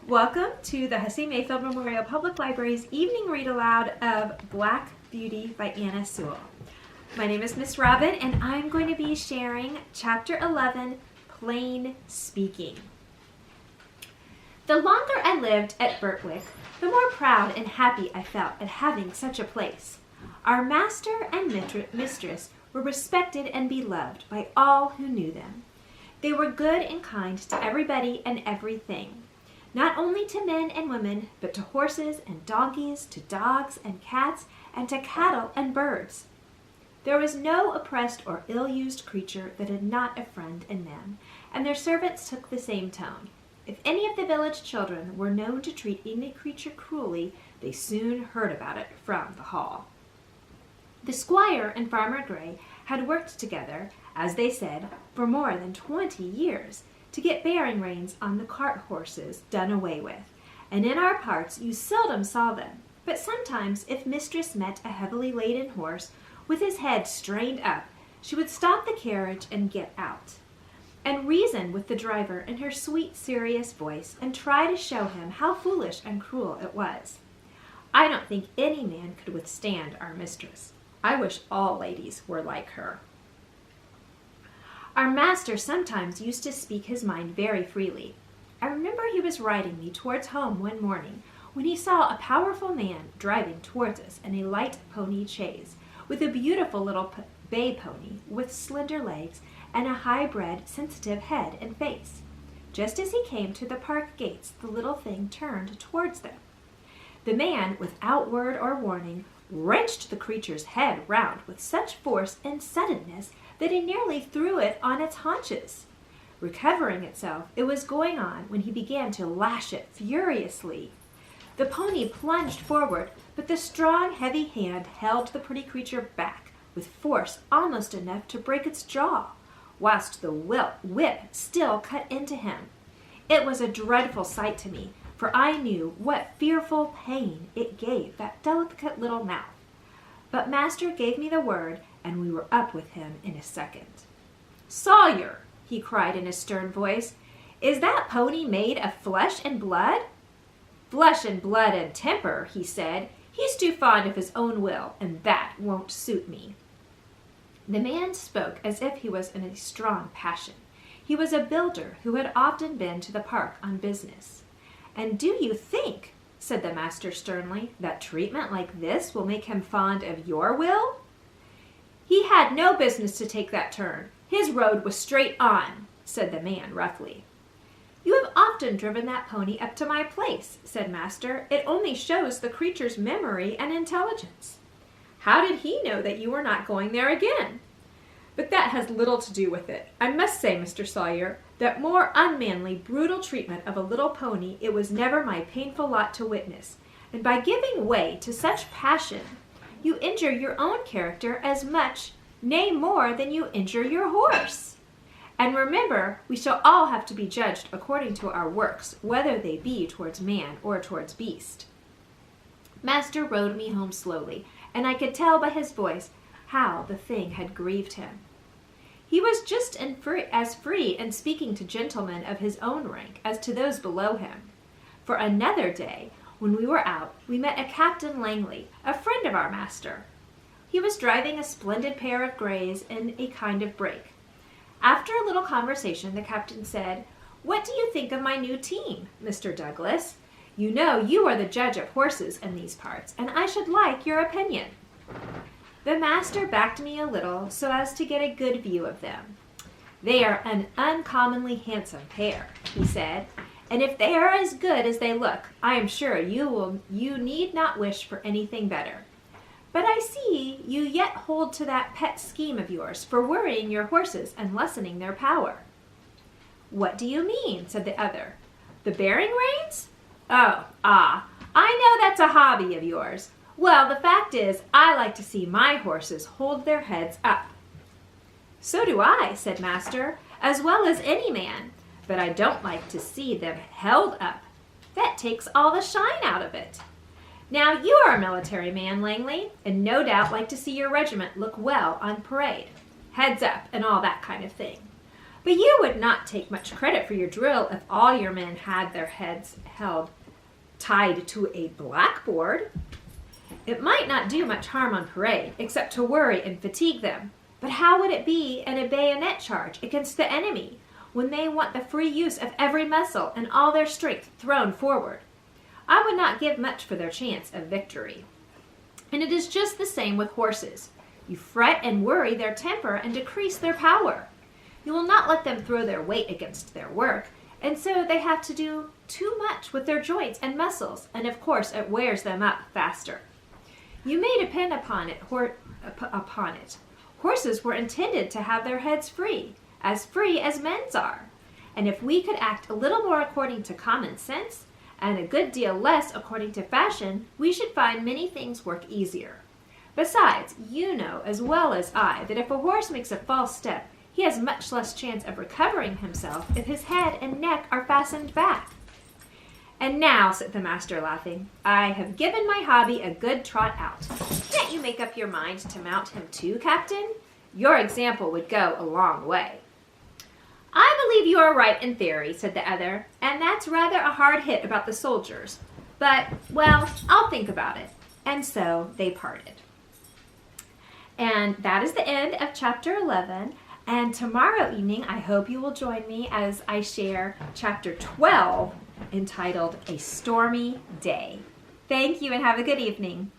Welcome to the Hussey-Mayfield Memorial Public Library's evening read aloud of Black Beauty by Anna Sewell. My name is Miss Robin, and I'm going to be sharing Chapter 11, Plain Speaking. The longer I lived at Birtwick, the more proud and happy I felt at having such a place. Our master and mistress were respected and beloved by all who knew them. They were good and kind to everybody and everything, not only to men and women, but to horses and donkeys, to dogs and cats, and to cattle and birds. There was no oppressed or ill-used creature that had not a friend in them, and their servants took the same tone. If any of the village children were known to treat any creature cruelly, they soon heard about it from the hall. The squire and Farmer Gray had worked together, as they said, for more than 20 years, to get bearing reins on the cart horses done away with, and in our parts you seldom saw them, but sometimes if mistress met a heavily laden horse with his head strained up, she would stop the carriage and get out, and reason with the driver in her sweet, serious voice, and try to show him how foolish and cruel it was. I don't think any man could withstand our mistress. I wish all ladies were like her. Our master sometimes used to speak his mind very freely. I remember he was riding me towards home one morning when he saw a powerful man driving towards us in a light pony chaise, with a beautiful little bay pony with slender legs and a high-bred, sensitive head and face. Just as he came to the park gates, the little thing turned towards them. The man, without word or warning, wrenched the creature's head round with such force and suddenness that he nearly threw it on its haunches. Recovering itself, it was going on when he began to lash it furiously. The pony plunged forward, but the strong, heavy hand held the pretty creature back with force almost enough to break its jaw, whilst the whip still cut into him. It was a dreadful sight to me, for I knew what fearful pain it gave that delicate little mouth. But master gave me the word, and we were up with him in a second. "Sawyer," he cried in a stern voice, "is that pony made of flesh and blood?" "Flesh and blood and temper," he said. "He's too fond of his own will, and that won't suit me." The man spoke as if he was in a strong passion. He was a builder who had often been to the park on business. "And do you think," said the master sternly, "that treatment like this will make him fond of your will?" "He had no business to take that turn. His road was straight on," said the man roughly. "You have often driven that pony up to my place," said master. "It only shows the creature's memory and intelligence." "How did he know that you were not going there again?" "But that has little to do with it. I must say, Mr. Sawyer, that more unmanly, brutal treatment of a little pony it was never my painful lot to witness, and by giving way to such passion, you injure your own character as much, nay more, than you injure your horse. And remember, we shall all have to be judged according to our works, whether they be towards man or towards beast." Master rode me home slowly, and I could tell by his voice how the thing had grieved him. He was just as free in speaking to gentlemen of his own rank as to those below him. For another day, when we were out, we met a Captain Langley, a friend of our master. He was driving a splendid pair of grays in a kind of brake. After a little conversation, the captain said, "What do you think of my new team, Mr. Douglas? You know you are the judge of horses in these parts, and I should like your opinion." The master backed me a little so as to get a good view of them. "They are an uncommonly handsome pair," he said, "and if they are as good as they look, I am sure you need not wish for anything better. But I see you yet hold to that pet scheme of yours for worrying your horses and lessening their power." "What do you mean?" said the other. "The bearing reins? I know that's a hobby of yours. Well, the fact is, I like to see my horses hold their heads up." "So do I," said master, "as well as any man, but I don't like to see them held up. That takes all the shine out of it. Now, you are a military man, Langley, and no doubt like to see your regiment look well on parade, heads up and all that kind of thing. But you would not take much credit for your drill if all your men had their heads held tied to a blackboard. It might not do much harm on parade, except to worry and fatigue them. But how would it be in a bayonet charge against the enemy, when they want the free use of every muscle and all their strength thrown forward? I would not give much for their chance of victory. And it is just the same with horses. You fret and worry their temper and decrease their power. You will not let them throw their weight against their work, and so they have to do too much with their joints and muscles, and of course it wears them up faster. You may depend upon it. Horses were intended to have their heads free as men's are. And if we could act a little more according to common sense, and a good deal less according to fashion, we should find many things work easier. Besides, you know as well as I that if a horse makes a false step, he has much less chance of recovering himself if his head and neck are fastened back. And now, said the master, laughing, I have given my hobby a good trot out. Can't you make up your mind to mount him too, Captain? Your example would go a long way. I believe you are right in theory, said the other, and that's rather a hard hit about the soldiers. But, well, I'll think about it. And so they parted. And that is the end of chapter 11. And tomorrow evening, I hope you will join me as I share chapter 12, entitled A Stormy Day. Thank you and have a good evening.